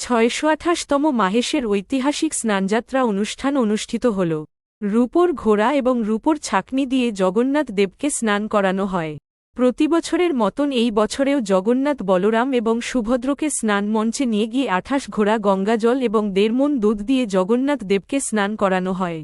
৬২৮তম মাহেশের ঐতিহাসিক স্নানযাত্রা অনুষ্ঠান অনুষ্ঠিত হল। রূপোর ঘোড়া এবং রূপোর ছাকনি দিয়ে জগন্নাথ দেবকে স্নান করানো হয়। প্রতিবছরের মতন এই বছরেও জগন্নাথ বলরাম এবং সুভদ্রকে স্নান মঞ্চে নিয়ে গিয়ে ২৮ ঘোড়া গঙ্গাজল এবং ১.৫ মণ দুধ দিয়ে জগন্নাথ দেবকে স্নান করানো হয়।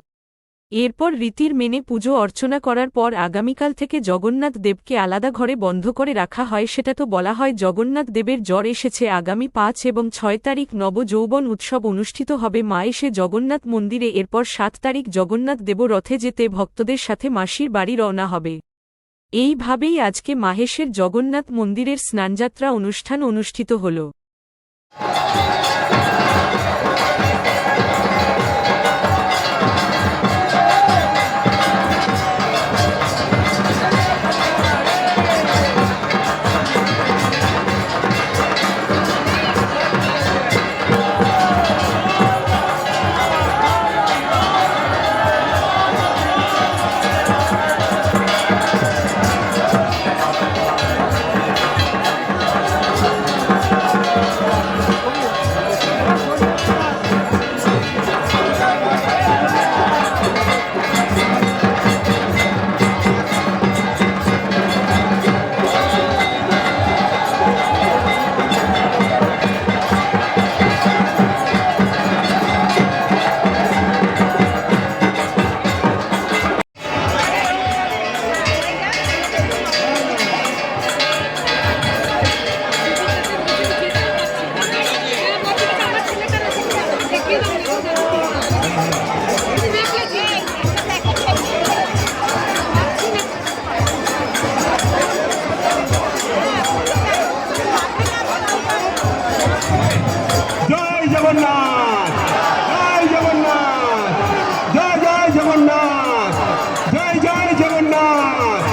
এরপর রীতির মেনে পুজো অর্চনা করার পর আগামীকাল থেকে জগন্নাথ দেবকে আলাদা ঘরে বন্ধ করে রাখা হয়। সেটা তো বলা হয় জগন্নাথ দেবের জ্বর এসেছে। আগামী ৫ এবং ৬ তারিখ নব যৌবন উৎসব অনুষ্ঠিত হবে মা এসে জগন্নাথ মন্দিরে। এরপর ৭ তারিখ জগন্নাথ দেব রথে যেতে ভক্তদের সাথে মাসির বাড়ি রওনা হবে। এইভাবেই আজকে মাহেশের জগন্নাথ মন্দিরের স্নানযাত্রা অনুষ্ঠান অনুষ্ঠিত হল। জগন্নাথ জয় জগন্নাথ জয় জয় জগন্নাথ জয় জয় জগন্নাথ।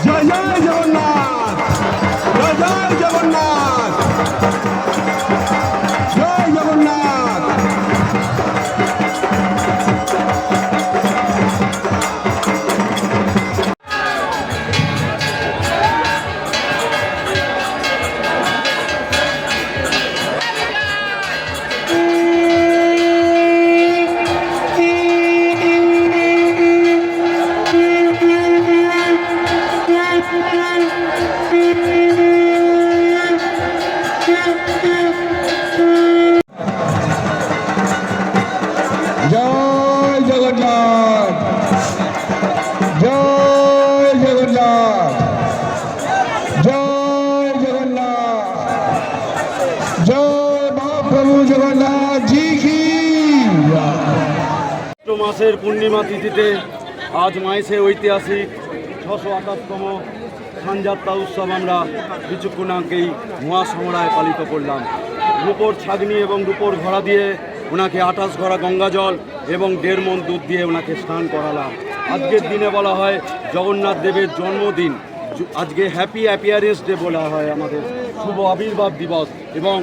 জয় জয় জগন্নাথ জয় জয় জগন্নাথ জয় জগন্নাথ। জয় জগন্নাথ জয় জগন্নাথ জয় জগন্নাথ জয় মহাপ্রভু জগন্নাথ জি কি। চৈত্র মাসের পূর্ণিমা তিথিতে আজ মাহেশের ঐতিহাসিক ৬২৮তম স্নানযাত্রা উৎসব আমরা কিছুক্ষণ আগেই মহাসমরায় পালিত করলাম। রূপোর ছাগনি এবং রূপোর ঘোড়া দিয়ে ওনাকে ২৮ ঘোড়া গঙ্গাজল এবং ১.৫ মণ দুধ দিয়ে ওনাকে স্নান করালাম। আজকের দিনে বলা হয় জগন্নাথ দেবের জন্মদিন। আজকে হ্যাপি অ্যাপিয়ারেন্স ডে বলা হয়, আমাদের শুভ আবির্ভাব দিবস এবং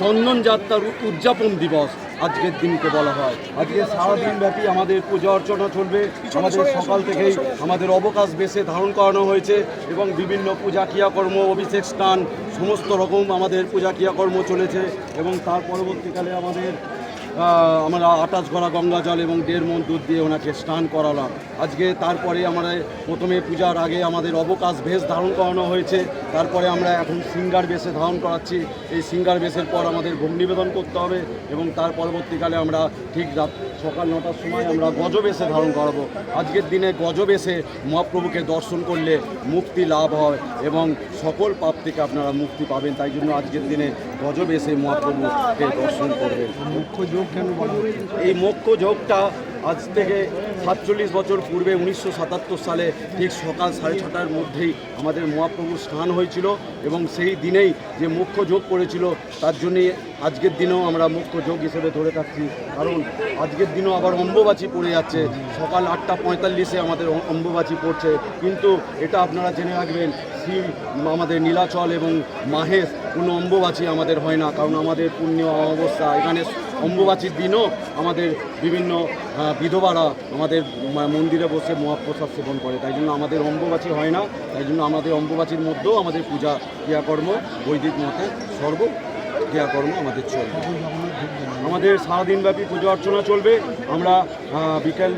চন্দন যাত্রার উদযাপন দিবস আজকের দিনকে বলা হয়। আজকে সারাদিন ব্যাপী আমাদের পূজা অর্চনা চলবে। আমাদের সকাল থেকেই আমাদের অবকাশ বেশে ধারণ করানো হয়েছে এবং বিভিন্ন পূজা ক্রিয়াকর্ম, অভিষেক স্নান, সমস্ত রকম আমাদের পূজা ক্রিয়াকর্ম চলেছে এবং তার পরবর্তীকালে আমরা ২৮ ঘোড়া গঙ্গাজল এবং ১.৫ মণ দুধ দিয়ে ওনাকে স্নান করালাম। আজকে তারপরে আমরা প্রথমে পূজার আগে আমাদের অবকাশ বেশ ধারণ করানো হয়েছে। তারপরে আমরা এখন সিঙ্গার বেশে ধারণ করাচ্ছি। এই সিঙ্গার বেশের পর আমাদের ভোগ নিবেদন করতে হবে এবং তার পরবর্তীকালে আমরা ঠিক সকাল ৯টার সময় আমরা গজবেশে ধারণ করাবো। আজকের দিনে গজবেশে মহাপ্রভুকে দর্শন করলে মুক্তি লাভ হয় এবং সকল পাপ থেকে আপনারা মুক্তি পাবেন। তাই জন্য আজকের দিনে গজবেশে মহাপ্রভুকে দর্শন করবেন। মুখ্য যোগ কেন বলা হয়? এই মুখ্য যোগটা আজ থেকে ৪৭ বছর পূর্বে ১৯৭৭ সালে ঠিক সকাল ৬:৩০টার মধ্যেই আমাদের মহাপ্রভুর স্নান হয়েছিল এবং সেই দিনেই যে মুখ্য যোগ পড়েছিল তার জন্যই আজকের দিনেও আমরা মুখ্য যোগ হিসেবে ধরে থাকছি। কারণ আজকের দিনও আবার অম্বুবাচী পড়ে যাচ্ছে, সকাল ৮টা ৪৫-এ আমাদের অম্বুবাচী পড়ছে। কিন্তু এটা আপনারা জেনে রাখবেন, শ্রী আমাদের নীলাচল এবং মাহেশ কোনো অম্বুবাচী আমাদের হয় না, কারণ আমাদের পুণ্য অমাবস্যা। এখানে অম্বুবাচীর দিনও আমাদের বিভিন্ন বিধবারা আমাদের মন্দিরে বসে মহাপ্রসাদ সেবন করে, তাই জন্য আমাদের অম্বুবাচী হয় না। তাই জন্য আমাদের অম্বুবাচীর মধ্যেও আমাদের পূজা ক্রিয়াকর্ম বৈদিক মতে সর্ব ক্রিয়াকর্ম আমাদের চলবে। আমাদের সারাদিনব্যাপী পুজো অর্চনা চলবে। আমরা বিকেল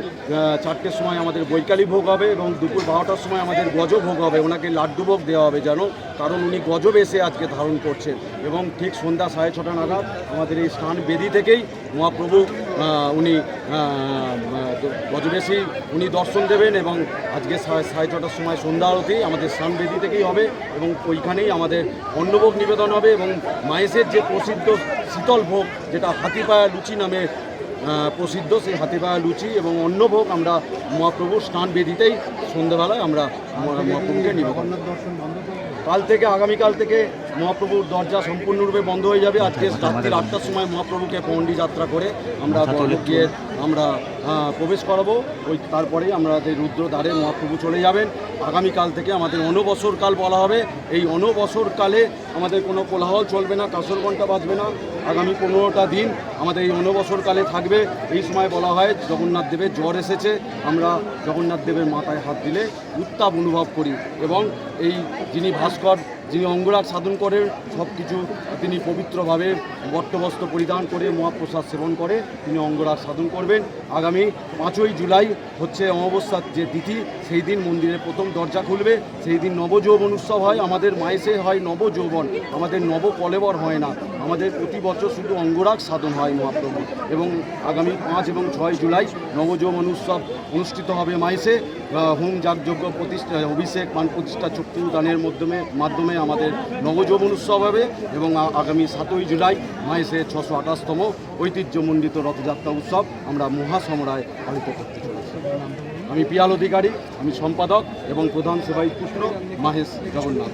4টের সময় আমাদের বৈকালী ভোগ হবে এবং দুপুর 12টার সময় আমাদের গজ ভোগ হবে। ওনাকে লাড্ডু ভোগ দেওয়া হবে যেন, কারণ উনি গজব এসে আজকে ধারণ করছেন। এবং ঠিক সন্ধ্যা 6:30 নাগাদ আমাদের এই স্নান বেদি থেকেই মহাপ্রভু উনি গজবেশী উনি দর্শন দেবেন এবং আজকে 6:30টার সময় সন্ধ্যা আরতি আমাদের স্নান বেদি থেকেই হবে এবং ওইখানেই আমাদের অন্নভোগ নিবেদন হবে। এবং মায়েসের যে প্রসিদ্ধ শীতল ভোগ, যেটা হাতিপায়া লুচি নামে প্রসিদ্ধ, সেই হাতিপায়া লুচি এবং অন্নভোগ আমরা মহাপ্রভুর স্নান বেদিতেই সন্ধ্যাবেলায় আমরা মহাপ্রভুকে নিবেদন। কাল থেকে আগামীকাল থেকে মহাপ্রভুর দরজা সম্পূর্ণরূপে বন্ধ হয়ে যাবে। আজকে রাত্রি 8টার সময় মহাপ্রভুকে পণ্ডি যাত্রা করে আমরা গিয়ে আমরা প্রবেশ করাবো। ওই তারপরেই আমাদের রুদ্রদ্বারে মহাপ্রভু চলে যাবেন। আগামীকাল থেকে আমাদের অনবসরকাল বলা হবে। এই অনবসরকালে আমাদের কোনো কোলাহল চলবে না, কাঁসর ঘণ্টা বাজবে না। আগামী 15টা দিন আমাদের এই অনবসরকালে থাকবে। এই সময় বলা হয় জগন্নাথ দেবের জ্বর এসেছে, আমরা জগন্নাথ দেবের মাথায় হাত দিলে উত্তাপ অনুভব করি এবং এই যিনি ভাস্কর, যিনি অঙ্গরাগ সাধন করেন, সব কিছু তিনি পবিত্রভাবে বট্টবস্ত্র পরিধান করে মহাপ্রসাদ সেবন করে তিনি অঙ্গরাগ সাধন করবেন। আগামী 5ই জুলাই হচ্ছে অমাবস্যার যে তিথি, সেই দিন মন্দিরের প্রথম দরজা খুলবে। সেই দিন নবযৌবন উৎসব হয়। আমাদের মায়েসে হয় নবযৌবন, আমাদের নবকলেবর হয় না। আমাদের প্রতি বছর শুধু অঙ্গরাগ সাধন হয় মহাপ্রভু। এবং আগামী 5 এবং 6 জুলাই নবযৌবন উৎসব অনুষ্ঠিত হবে মায়েসে। হোম যাগযজ্ঞ প্রতিষ্ঠা, অভিষেক, পান প্রতিষ্ঠা, চক্ষুদানের মাধ্যমে আমাদের নবযৌবন উৎসব হবে। এবং আগামী 7ই জুলাই মায়েসে 628তম ঐতিহ্যমণ্ডিত রথযাত্রা উৎসব আমরা মহাসমরায় পালিত করতে চলেছি। আমি পিয়াল অধিকারী, আমি সম্পাদক এবং প্রধান সেবায়িত কৃষ্ণ মাহেশ জগন্নাথ।